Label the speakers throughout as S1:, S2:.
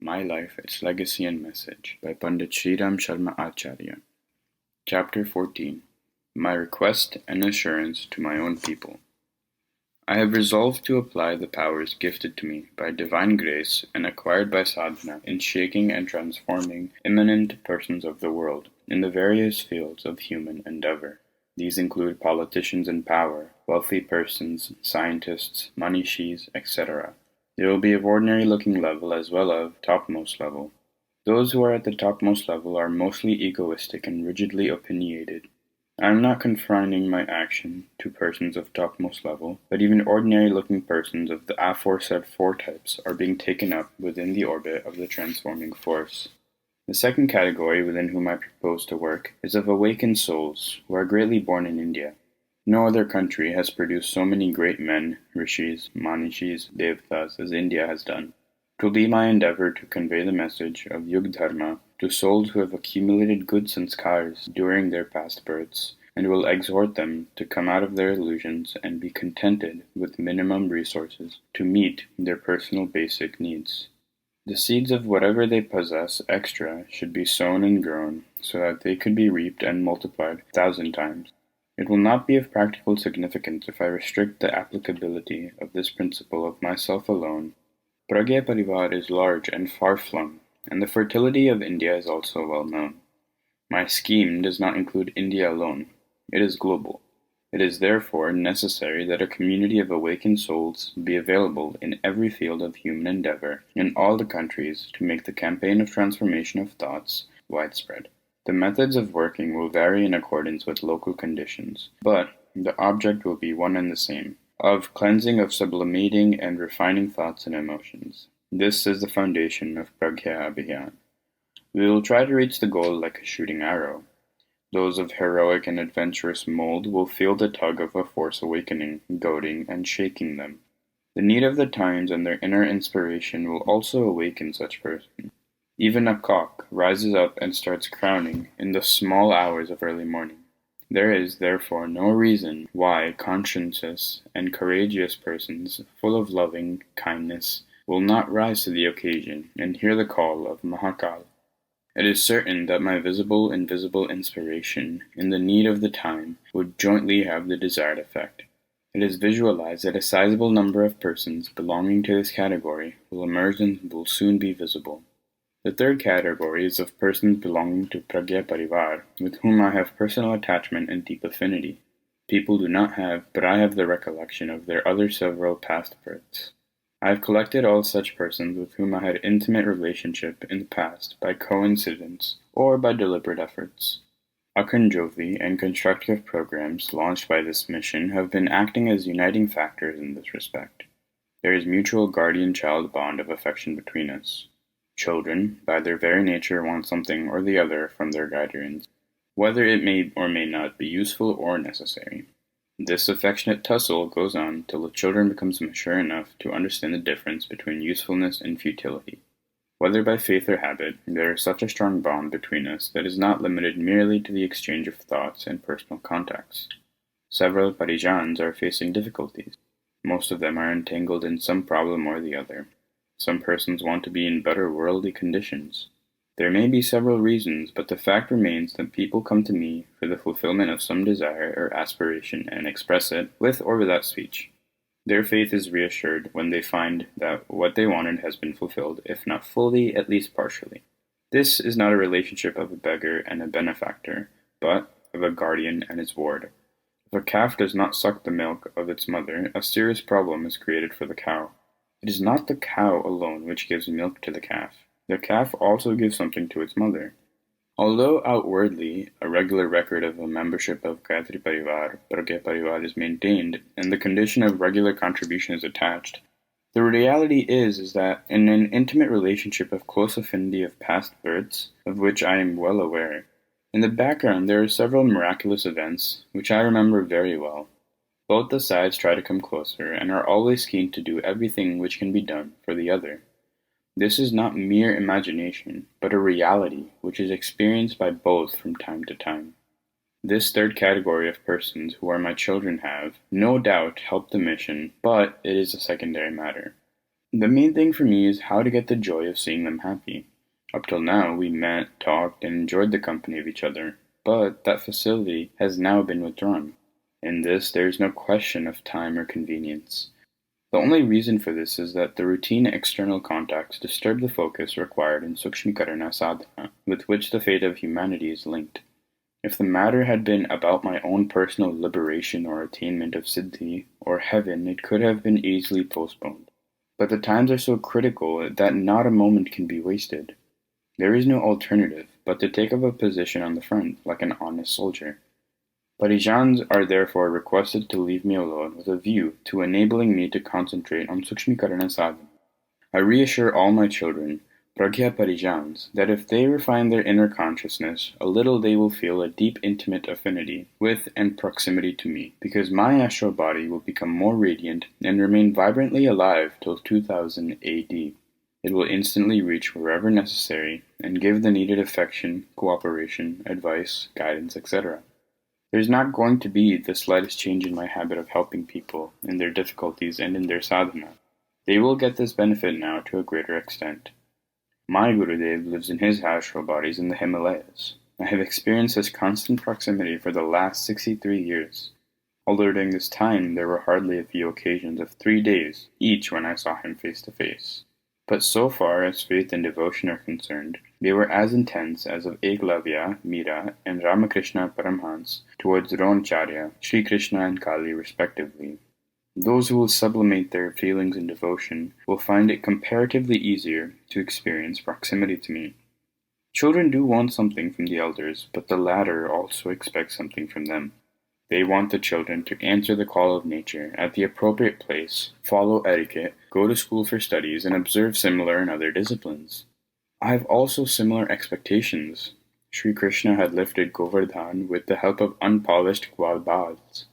S1: My Life, Its Legacy and Message by Pandit Sriram Sharma Acharya. Chapter 14. My Request and Assurance to My Own People. I have resolved to apply the powers gifted to me by divine grace and acquired by sadhana in shaking and transforming eminent persons of the world in the various fields of human endeavor. These include politicians in power, wealthy persons, scientists, manishis, etc. They will be of ordinary-looking level as well as topmost level. Those who are at the topmost level are mostly egoistic and rigidly opinionated. I am not confining my action to persons of topmost level, but even ordinary-looking persons of the aforesaid four types are being taken up within the orbit of the transforming force. The second category within whom I propose to work is of awakened souls who are greatly born in India. No other country has produced so many great men, rishis, manishis, devtas as India has done. It will be my endeavor to convey the message of Yug Dharma to souls who have accumulated good sanskars during their past births, and will exhort them to come out of their illusions and be contented with minimum resources to meet their personal basic needs. The seeds of whatever they possess extra should be sown and grown so that they could be reaped and multiplied 1,000 times. It will not be of practical significance if I restrict the applicability of this principle of myself alone. Pragya Parivar is large and far-flung, and the fertility of India is also well known. My scheme does not include India alone. It is global. It is therefore necessary that a community of awakened souls be available in every field of human endeavor in all the countries to make the campaign of transformation of thoughts widespread. The methods of working will vary in accordance with local conditions, but the object will be one and the same, of cleansing, of sublimating and refining thoughts and emotions. This is the foundation of Pragya Abhiyan. We will try to reach the goal like a shooting arrow. Those of heroic and adventurous mold will feel the tug of a force awakening, goading, and shaking them. The need of the times and their inner inspiration will also awaken such persons. Even a cock rises up and starts crowing in the small hours of early morning. There is, therefore, no reason why conscientious and courageous persons, full of loving kindness, will not rise to the occasion and hear the call of Mahakal. It is certain that my visible-invisible inspiration in the need of the time would jointly have the desired effect. It is visualized that a sizable number of persons belonging to this category will emerge and will soon be visible. The third category is of persons belonging to Pragya Parivar, with whom I have personal attachment and deep affinity. People do not have, but I have the recollection of their other several past births. I have collected all such persons with whom I had intimate relationship in the past by coincidence or by deliberate efforts. Akhand Jyoti and constructive programs launched by this mission have been acting as uniting factors in this respect. There is mutual guardian-child bond of affection between us. Children, by their very nature, want something or the other from their guardians, whether it may or may not be useful or necessary. This affectionate tussle goes on till the children become mature enough to understand the difference between usefulness and futility. Whether by faith or habit, there is such a strong bond between us that is not limited merely to the exchange of thoughts and personal contacts. Several parijans are facing difficulties. Most of them are entangled in some problem or the other. Some persons want to be in better worldly conditions. There may be several reasons, but the fact remains that people come to me for the fulfillment of some desire or aspiration and express it, with or without speech. Their faith is reassured when they find that what they wanted has been fulfilled, if not fully, at least partially. This is not a relationship of a beggar and a benefactor, but of a guardian and his ward. If a calf does not suck the milk of its mother, a serious problem is created for the cow. It is not the cow alone which gives milk to the calf. The calf also gives something to its mother. Although outwardly a regular record of a membership of Gayatri Parivar, Pragya Parivar is maintained, and the condition of regular contribution is attached, the reality is that in an intimate relationship of close affinity of past births, of which I am well aware, in the background there are several miraculous events which I remember very well. Both the sides try to come closer, and are always keen to do everything which can be done for the other. This is not mere imagination, but a reality which is experienced by both from time to time. This third category of persons who are my children have, no doubt, helped the mission, but it is a secondary matter. The main thing for me is how to get the joy of seeing them happy. Up till now, we met, talked, and enjoyed the company of each other, but that facility has now been withdrawn. In this, there is no question of time or convenience. The only reason for this is that the routine external contacts disturb the focus required in Sukshmikarana sadhana, with which the fate of humanity is linked. If the matter had been about my own personal liberation or attainment of siddhi, or heaven, it could have been easily postponed. But the times are so critical that not a moment can be wasted. There is no alternative but to take up a position on the front, like an honest soldier. Parijans are therefore requested to leave me alone with a view to enabling me to concentrate on Sukshmikarana sadhana. I reassure all my children, Pragya Parijans, that if they refine their inner consciousness, a little they will feel a deep intimate affinity with and proximity to me, because my astral body will become more radiant and remain vibrantly alive till 2000 AD. It will instantly reach wherever necessary and give the needed affection, cooperation, advice, guidance, etc. There's not going to be the slightest change in my habit of helping people in their difficulties and in their sadhana. They will get this benefit now to a greater extent. My Gurudev lives in his astral bodies in the Himalayas. I have experienced his constant proximity for the last 63 years. Although during this time there were hardly a few occasions of 3 days each when I saw him face to face. But so far as faith and devotion are concerned, they were as intense as of Eklavya, Mira, and Ramakrishna Paramhans towards Dronacharya, Sri Krishna and Kali respectively. Those who will sublimate their feelings in devotion will find it comparatively easier to experience proximity to me. Children do want something from the elders, but the latter also expect something from them. They want the children to answer the call of nature at the appropriate place, follow etiquette, go to school for studies, and observe similar and other disciplines. I have also similar expectations. Sri Krishna had lifted Govardhan with the help of unpolished Gvalbads.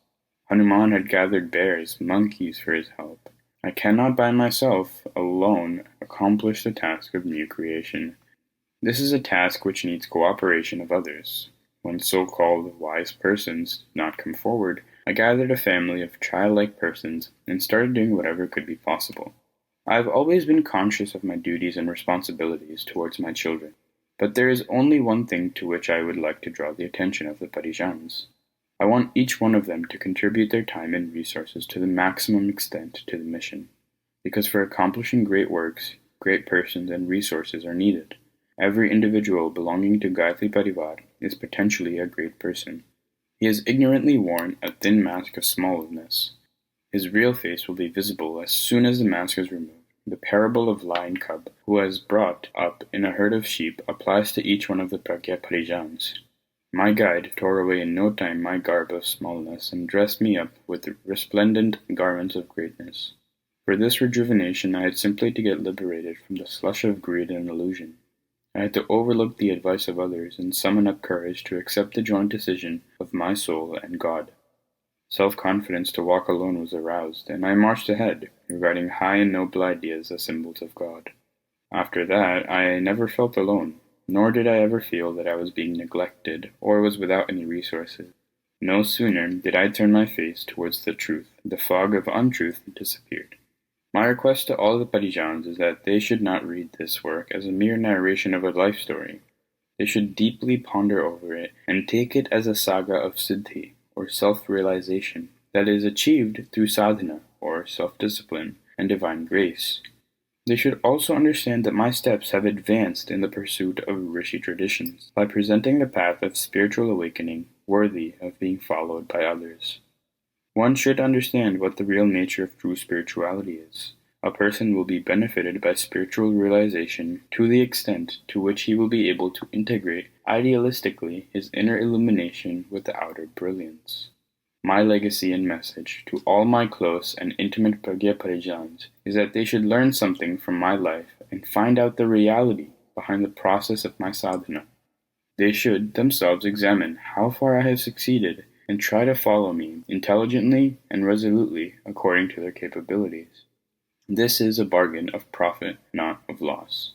S1: Hanuman had gathered bears, monkeys for his help. I cannot by myself, alone, accomplish the task of new creation. This is a task which needs cooperation of others. When so-called wise persons did not come forward, I gathered a family of childlike persons and started doing whatever could be possible. I have always been conscious of my duties and responsibilities towards my children, but there is only one thing to which I would like to draw the attention of the Parijans. I want each one of them to contribute their time and resources to the maximum extent to the mission, because for accomplishing great works, great persons and resources are needed. Every individual belonging to Gayatri Parivar is potentially a great person. He has ignorantly worn a thin mask of smallness. His real face will be visible as soon as the mask is removed. The parable of lion cub who was brought up in a herd of sheep applies to each one of the Pragya Parijans. My guide tore away in no time my garb of smallness and dressed me up with resplendent garments of greatness. For this rejuvenation I had simply to get liberated from the slush of greed and illusion. I had to overlook the advice of others and summon up courage to accept the joint decision of my soul and God. Self-confidence to walk alone was aroused, and I marched ahead, regarding high and noble ideas as symbols of God. After that, I never felt alone, nor did I ever feel that I was being neglected or was without any resources. No sooner did I turn my face towards the truth, the fog of untruth disappeared. My request to all the Parijans is that they should not read this work as a mere narration of a life story. They should deeply ponder over it and take it as a saga of siddhi, or self-realization, that is achieved through sadhana, or self-discipline, and divine grace. They should also understand that my steps have advanced in the pursuit of rishi traditions, by presenting the path of spiritual awakening worthy of being followed by others. One should understand what the real nature of true spirituality is. A person will be benefited by spiritual realization to the extent to which he will be able to integrate idealistically his inner illumination with the outer brilliance. My legacy and message to all my close and intimate Pragya Parijans is that they should learn something from my life and find out the reality behind the process of my sadhana. They should themselves examine how far I have succeeded and try to follow me intelligently and resolutely according to their capabilities. This is a bargain of profit, not of loss.